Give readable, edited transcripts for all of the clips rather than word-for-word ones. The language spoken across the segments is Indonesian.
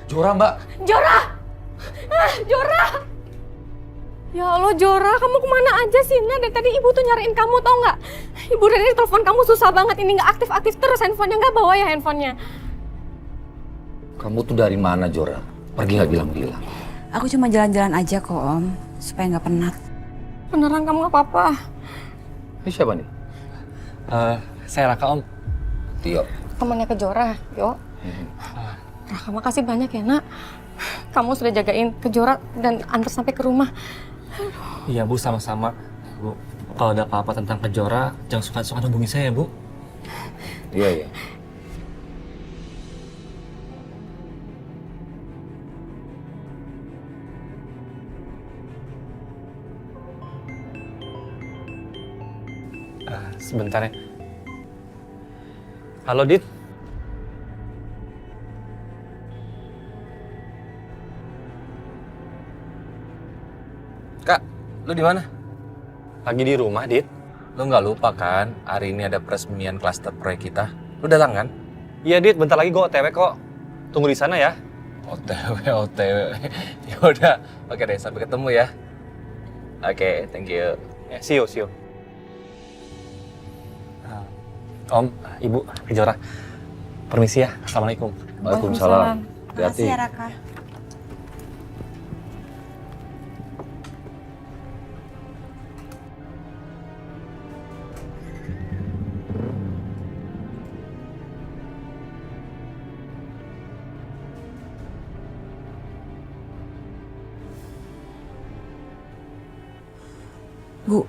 Jora, Mbak. Jora! Jora! Ya Allah, Jora, kamu kemana aja sih? Nah, dari tadi ibu tuh nyariin kamu, tau nggak? Ibu dari telepon kamu susah banget, ini nggak aktif-aktif terus handphonenya, nggak bawa ya handphonenya. Kamu tuh dari mana, Jora? Pergi nggak bilang-bilang. Aku cuma jalan-jalan aja kok, Om, supaya nggak penat. Beneran kamu nggak apa-apa? Ini siapa nih? Saya Raka, Om. Tio. Temannya ke Jora, yo. Raka, makasih banyak ya, Nak. Kamu sudah jagain ke Jora dan antar sampai ke rumah. Iya, Bu, sama-sama. Bu, kalau ada apa-apa tentang Kejora, jangan suka-suka hubungi saya, Bu. Iya, iya. Sebentar ya. Halo, Dit. Kak, lu di mana? Lagi di rumah, Dit. Lu nggak lupa kan, hari ini ada peresmian klaster proyek kita. Lu datang kan? Iya, Dit. Bentar lagi gue OTW kok. Tunggu di sana ya. OTW, OTW. Ya udah, oke deh, sampai ketemu ya. Oke, thank you. Ya, see you, see you. Om, Ibu, Kejora. Permisi ya. Assalamualaikum. Waalaikumsalam. Makasih Hati-hati. ya, Raka. Bu,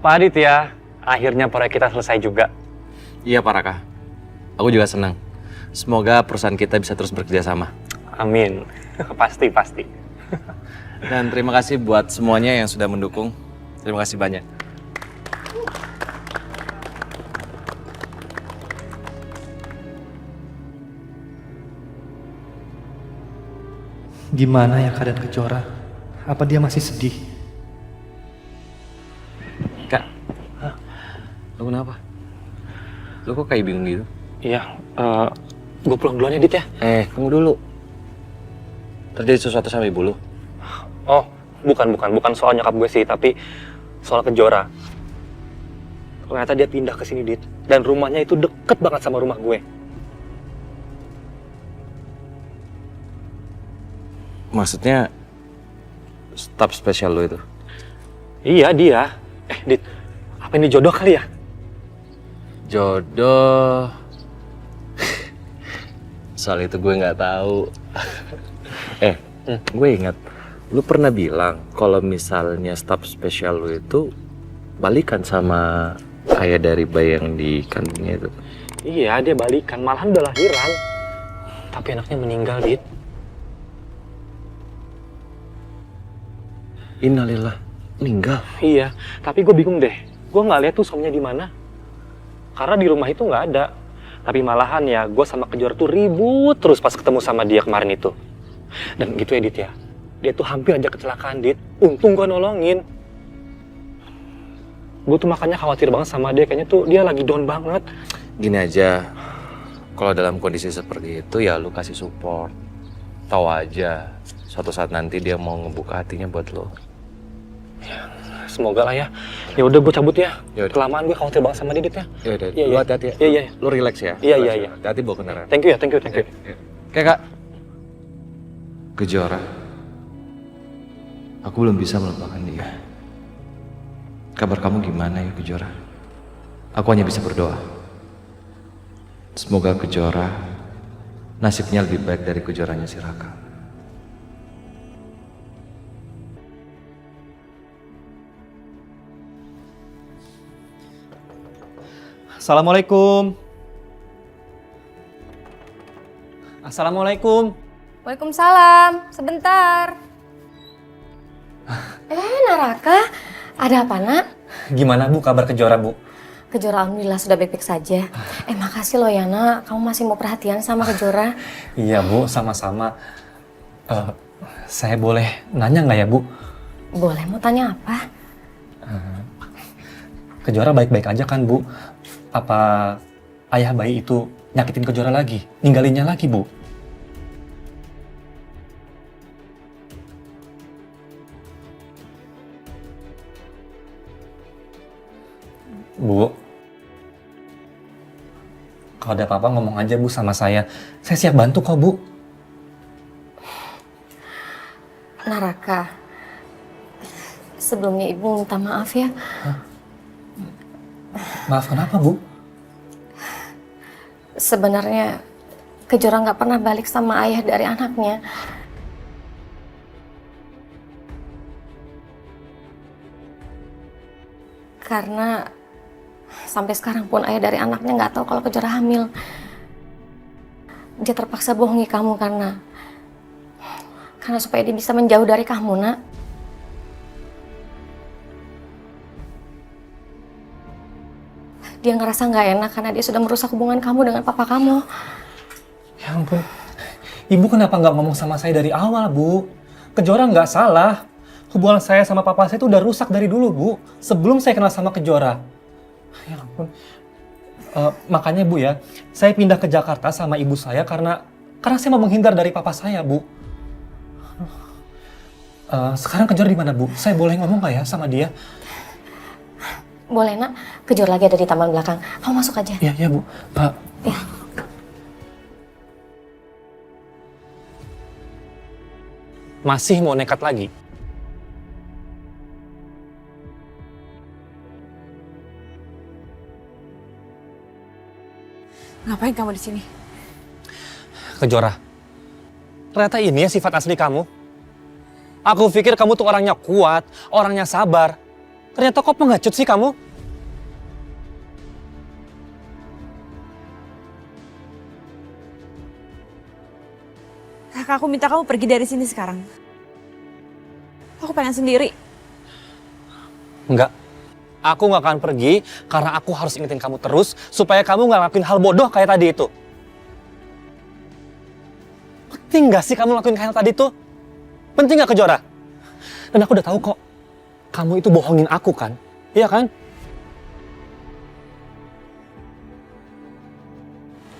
Pak Adit ya, akhirnya proyek kita selesai juga. Iya, Pak Raka. Aku juga senang. Semoga perusahaan kita bisa terus bekerja sama. Amin. Pasti, pasti. Dan terima kasih buat semuanya yang sudah mendukung. Terima kasih banyak. Gimana ya keadaan Kejora? Apa dia masih sedih? Kak, lu kenapa? Lu kok kayak bingung gitu? Iya, gue pulang duluan ya, Dit ya. Tunggu dulu. Terjadi sesuatu sama ibu lu? Oh, bukan soal nyokap gue sih, tapi soal Kejora. Ternyata dia pindah ke sini, Dit. Dan rumahnya itu deket banget sama rumah gue. Maksudnya staf spesial lu itu? Iya, dia. Dit, apa ini jodoh kali ya? Jodoh. Soal itu gue nggak tahu. Gue ingat, lu pernah bilang kalau misalnya staf spesial lu itu balikan sama ayah dari bayi yang dikandungnya itu. Iya, dia balikan. Malahan udah lahiran. Tapi anaknya meninggal, Dit. Innalillah, meninggal. Iya, tapi gue bingung deh. Gue nggak lihat tuh suaminya di mana. Karena di rumah itu nggak ada. Tapi malahan ya, gue sama Kejora tuh ribut terus pas ketemu sama dia kemarin itu. Dan gitu ya, Dit ya. Dia tuh hampir aja kecelakaan, Dit. Untung gue nolongin. Gue tuh makanya khawatir banget sama dia. Kayaknya tuh dia lagi down banget. Gini aja, kalau dalam kondisi seperti itu ya lu kasih support. Tahu aja, suatu saat nanti dia mau ngebuka hatinya buat lo. Semoga lah ya. Ya udah gue cabut ya. Yaudah. Kelamaan gue khawatir banget sama dia, Dit ya. Ya udah, Iya, lu iya. hati-hati ya. Iya, iya. Lu relax ya. Iya, Relax iya, ya. iya. Hati-hati bawa kendaraan. Thank you ya, thank you. Oke, Kak. Kejora. Aku belum bisa melupakan dia. Kabar kamu gimana ya, Kejora? Aku hanya bisa berdoa. Semoga Kejora nasibnya lebih baik dari Kejoranya si Raka. Assalamualaikum. Assalamualaikum. Waalaikumsalam, sebentar. Naraka, ada apa, Nak? Gimana, Bu, kabar Kejora, Bu? Kejora alhamdulillah sudah baik-baik saja. Makasih loh Yana, kamu masih mau perhatian sama Kejora. Iya Bu, sama-sama. Saya boleh nanya nggak ya Bu? Boleh, mau tanya apa? Kejora baik-baik aja kan Bu? Apa ayah bayi itu nyakitin Kejora lagi? Ninggalinnya lagi Bu? Bu, kalau ada apa-apa ngomong aja Bu sama saya. Saya siap bantu kok Bu. Naraka, sebelumnya Ibu minta maaf ya. Maaf kenapa Bu? Sebenarnya Kejora nggak pernah balik sama ayah dari anaknya. Karena sampai sekarang pun ayah dari anaknya nggak tahu kalau Kejora hamil. Dia terpaksa bohongi kamu karena supaya dia bisa menjauh dari kamu, Nak. Dia ngerasa nggak enak karena dia sudah merusak hubungan kamu dengan papa kamu. Ya ampun, Ibu kenapa nggak ngomong sama saya dari awal Bu? Kejora nggak salah. Hubungan saya sama papa saya itu udah rusak dari dulu Bu. Sebelum saya kenal sama Kejora. Ya ampun. Makanya Bu ya, saya pindah ke Jakarta sama ibu saya karena saya mau menghindar dari papa saya Bu. Sekarang Kejora di mana Bu? Saya boleh ngomong nggak ya sama dia? Boleh, Nak. Kejora lagi ada di taman belakang. Kamu masuk aja. Iya Bu. Pak. Ya. Masih mau nekat lagi? Ngapain kamu di sini? Kejora, ternyata ini ya sifat asli kamu. Aku pikir kamu tuh orangnya kuat, orangnya sabar. Ternyata kok pengecut sih kamu? Kakak, aku minta kamu pergi dari sini sekarang. Aku pengen sendiri. Enggak. Aku nggak akan pergi karena aku harus ingetin kamu terus supaya kamu nggak ngelakuin hal bodoh kayak tadi itu. Penting nggak sih kamu ngelakuin kayak tadi itu? Penting nggak, Kejora? Dan aku udah tahu kok, kamu itu bohongin aku kan? Iya kan?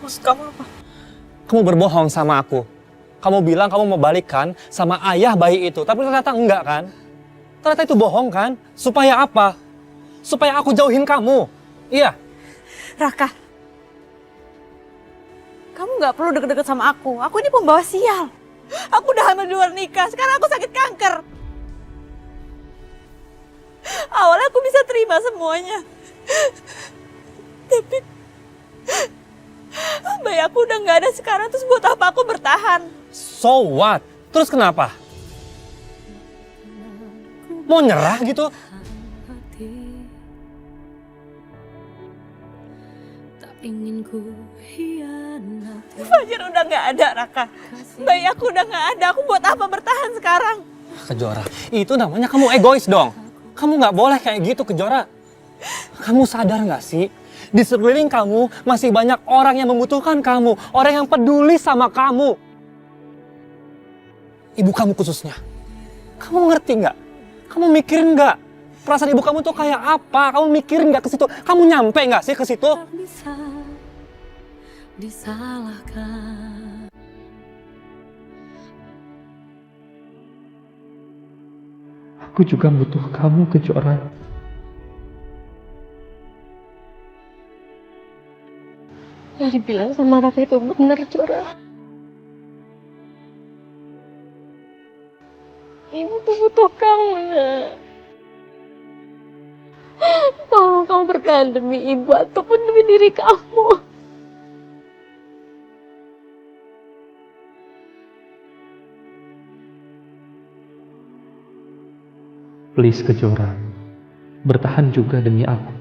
Maksud kamu apa? Kamu berbohong sama aku. Kamu bilang kamu mau balikan sama ayah bayi itu, tapi ternyata enggak kan? Ternyata itu bohong kan? Supaya apa? Supaya aku jauhin kamu. Iya. Raka, kamu nggak perlu deket-deket sama aku. Aku ini pembawa sial. Aku udah hamil di luar nikah, sekarang aku sakit kanker. Awalnya aku bisa terima semuanya. Tapi bayi aku udah nggak ada sekarang, terus buat apa aku bertahan? So what? Terus kenapa? Mau nyerah gitu? Fajar udah nggak ada, Raka. Bayi aku udah nggak ada. Aku buat apa bertahan sekarang? Kejora, itu namanya kamu egois dong. Kamu nggak boleh kayak gitu, Kejora. Kamu sadar nggak sih? Di sekeliling kamu masih banyak orang yang membutuhkan kamu. Orang yang peduli sama kamu. Ibu kamu khususnya. Kamu ngerti nggak? Kamu mikirin nggak? Perasaan ibu kamu tuh kayak apa? Kamu mikirin nggak ke situ? Kamu nyampe nggak sih ke situ? Bisa disalahkan. Aku juga butuh kamu, Kejora. Yang dibilang sama Raka itu benar, Jora. Ibu tuh butuh kamu, Nak. Tolong kamu bertahan demi ibu ataupun demi diri kamu. Please, Kejora. Bertahan juga demi aku.